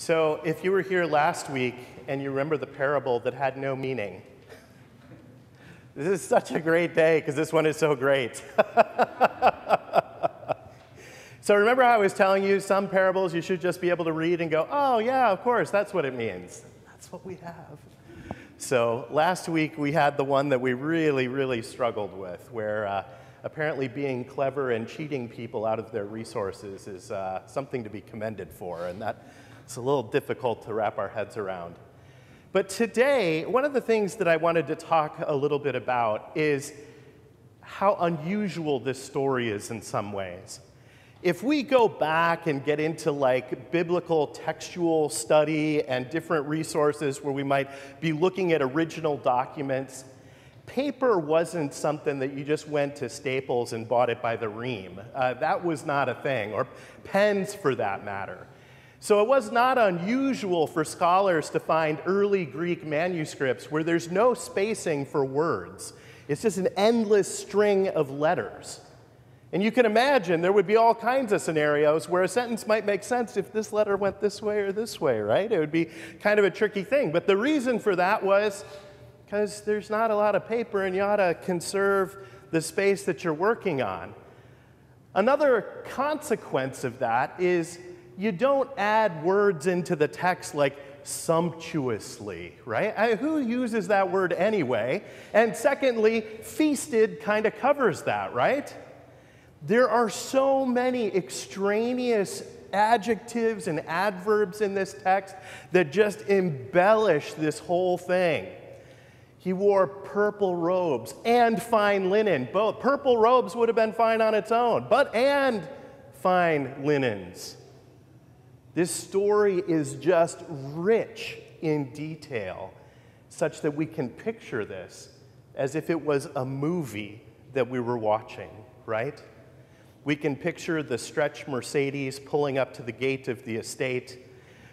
So if you were here last week and you remember the parable that had no meaning, this is such a great day because this one is so great. So remember how I was telling you some parables you should just be able to read and go, oh yeah, of course, that's what it means. That's what we have. So last week we had the one that we really struggled with, where apparently being clever and cheating people out of their resources is something to be commended for, and that's a little difficult to wrap our heads around. But today, one of the things that I wanted to talk a little bit about is how unusual this story is in some ways. If we go back and get into like biblical textual study and different resources where we might be looking at original documents, paper wasn't something that you just went to Staples and bought it by the ream. That was not a thing, or pens for that matter. So it was not unusual for scholars to find early Greek manuscripts where there's no spacing for words. It's just an endless string of letters. And you can imagine there would be all kinds of scenarios where a sentence might make sense if this letter went this way or this way, right? It would be kind of a tricky thing. But the reason for that was because there's not a lot of paper and you ought to conserve the space that you're working on. Another consequence of that is you don't add words into the text like sumptuously, right? Who uses that word anyway? And secondly, feasted kind of covers that, right? There are so many extraneous adjectives and adverbs in this text that just embellish this whole thing. He wore purple robes and fine linen. Both purple robes would have been fine on its own, and fine linens. This story is just rich in detail, such that we can picture this as if it was a movie that we were watching, right? We can picture the stretch Mercedes pulling up to the gate of the estate.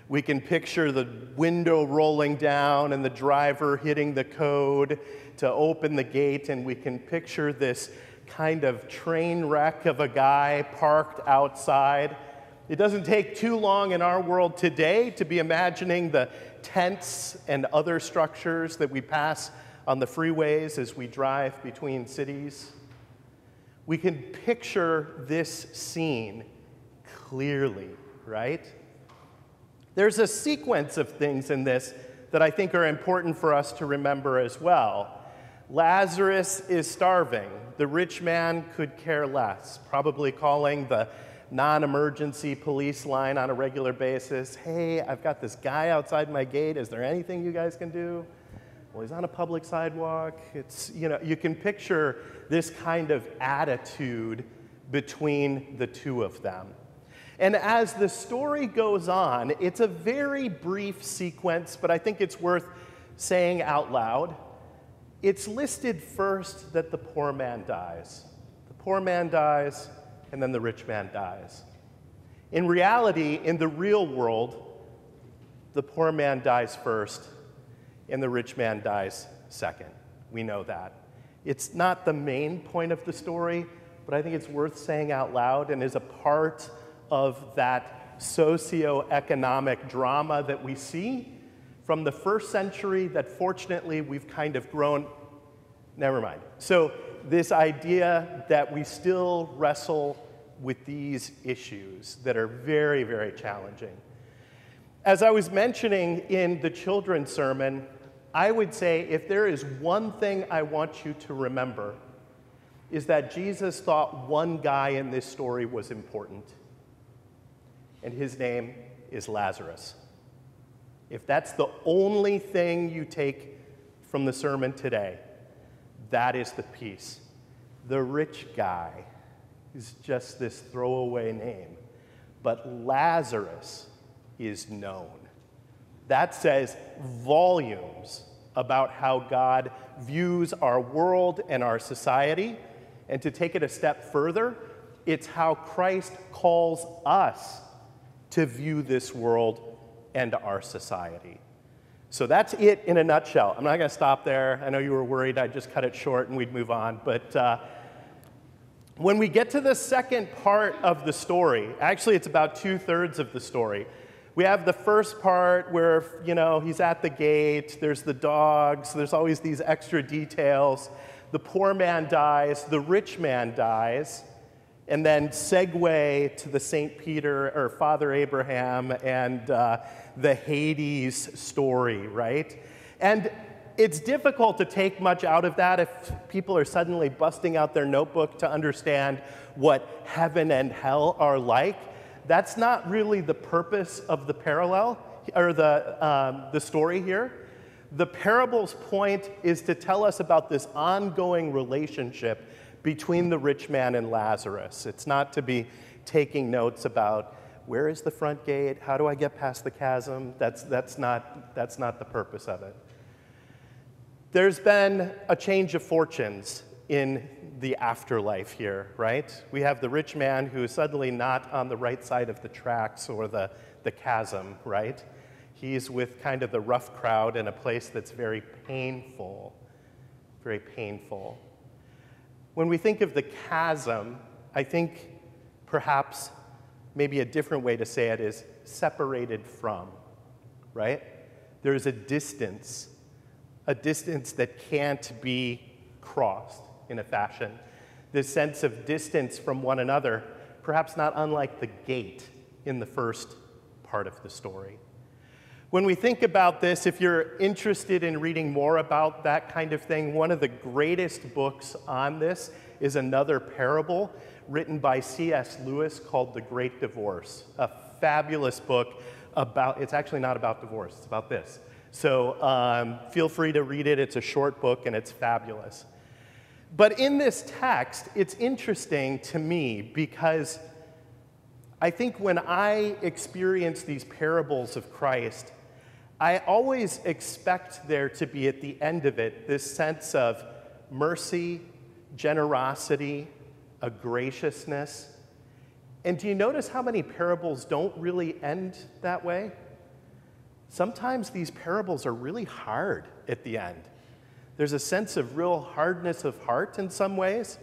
We can picture the window rolling down and the driver hitting the code to open the gate, and we can picture this kind of train wreck of a guy parked outside. It doesn't take too long in our world today to be imagining the tents and other structures that we pass on the freeways as we drive between cities. We can picture this scene clearly, right? There's a sequence of things in this that I think are important for us to remember as well. Lazarus is starving. The rich man could care less, probably calling the non-emergency police line on a regular basis. Hey, I've got this guy outside my gate. Is there anything you guys can do? Well, he's on a public sidewalk. It's, you can picture this kind of attitude between the two of them. And as the story goes on, it's a very brief sequence, but I think it's worth saying out loud. It's listed first that the poor man dies. The poor man dies, and then the rich man dies. In reality, in the real world, the poor man dies first, and the rich man dies second. We know that. It's not the main point of the story, but I think it's worth saying out loud and is a part of that socioeconomic drama that we see from the first century that fortunately we've kind of grown. Never mind. So this idea that we still wrestle with these issues that are very challenging. As I was mentioning in the children's sermon, I would say if there is one thing I want you to remember, is that Jesus thought one guy in this story was important, and his name is Lazarus. If that's the only thing you take from the sermon today, that is the piece. The rich guy is just this throwaway name, but Lazarus is known. That says volumes about how God views our world and our society. And to take it a step further, it's how Christ calls us to view this world and our society. So that's it in a nutshell. I'm not going to stop there. I know you were worried I'd just cut it short and we'd move on. But when we get to the second part of the story, actually it's about 2/3 of the story, We have the first part where, he's at the gate, there's the dogs, there's always these extra details. The poor man dies, the rich man dies, and then segue to the St. Peter, or Father Abraham, and the Hades story, right? And it's difficult to take much out of that if people are suddenly busting out their notebook to understand what heaven and hell are like. That's not really the purpose of the parallel, or the story here. The parable's point is to tell us about this ongoing relationship between the rich man and Lazarus. It's not to be taking notes about where is the front gate, how do I get past the chasm. That's not the purpose of it. There's been a change of fortunes in the afterlife here, right? We have the rich man who is suddenly not on the right side of the tracks or the chasm, right? He's with kind of the rough crowd in a place that's very painful, very painful. When we think of the chasm, I think perhaps maybe a different way to say it is separated from, right? There's a distance that can't be crossed in a fashion. This sense of distance from one another, perhaps not unlike the gate in the first part of the story. When we think about this, if you're interested in reading more about that kind of thing, one of the greatest books on this is another parable written by C.S. Lewis called The Great Divorce, a fabulous book about, it's actually not about divorce, it's about this. So feel free to read it. It's a short book and it's fabulous. But in this text, it's interesting to me because I think when I experience these parables of Christ, I always expect there to be at the end of it this sense of mercy, generosity, a graciousness. And do you notice how many parables don't really end that way? Sometimes these parables are really hard at the end. There's a sense of real hardness of heart in some ways,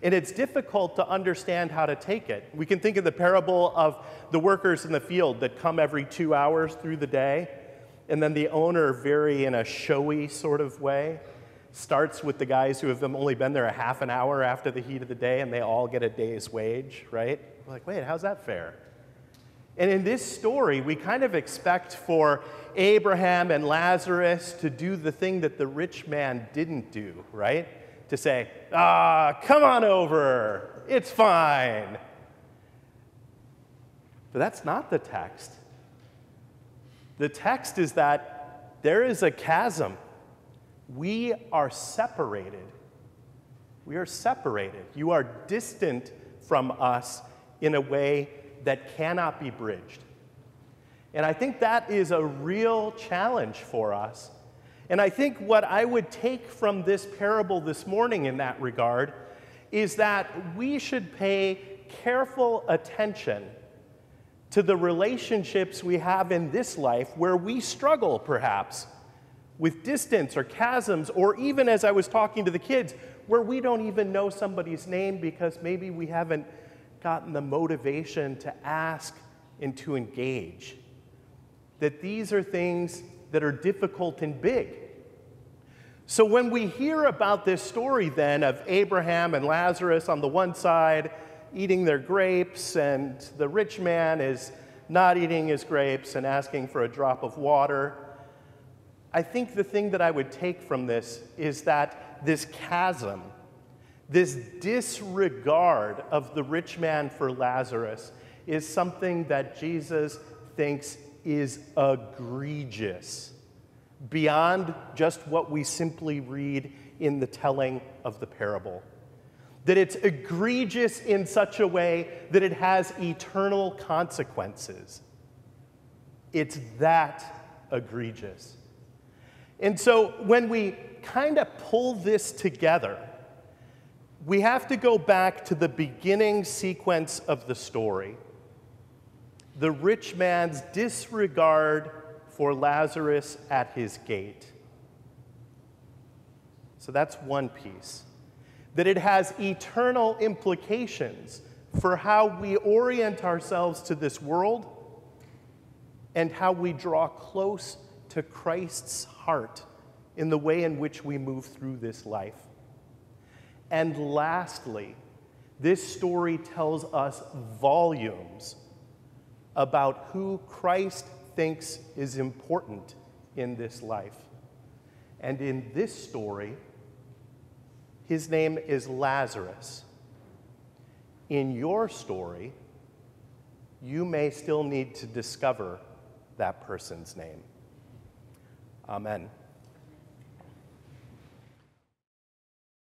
and it's difficult to understand how to take it. We can think of the parable of the workers in the field that come every 2 hours through the day, and then the owner, very in a showy sort of way, starts with the guys who have only been there a half an hour after the heat of the day, and they all get a day's wage, right? We're like, wait, how's that fair? And in this story, we kind of expect for Abraham and Lazarus to do the thing that the rich man didn't do, right? To say, come on over, it's fine. But that's not the text. The text is that there is a chasm. We are separated. We are separated. You are distant from us in a way that cannot be bridged. And I think that is a real challenge for us. And I think what I would take from this parable this morning in that regard is that we should pay careful attention to the relationships we have in this life where we struggle, perhaps, with distance or chasms, or even, as I was talking to the kids, where we don't even know somebody's name because maybe we haven't gotten the motivation to ask and to engage. That these are things that are difficult and big. So when we hear about this story then of Abraham and Lazarus on the one side eating their grapes, and the rich man is not eating his grapes and asking for a drop of water, I think the thing that I would take from this is that this chasm, this disregard of the rich man for Lazarus, is something that Jesus thinks is egregious, beyond just what we simply read in the telling of the parable. That it's egregious in such a way that it has eternal consequences. It's that egregious. And so when we kind of pull this together, we have to go back to the beginning sequence of the story. The rich man's disregard for Lazarus at his gate. So that's one piece. That it has eternal implications for how we orient ourselves to this world and how we draw close to Christ's heart in the way in which we move through this life. And lastly, this story tells us volumes about who Christ thinks is important in this life. And in this story, his name is Lazarus. In your story, you may still need to discover that person's name. Amen.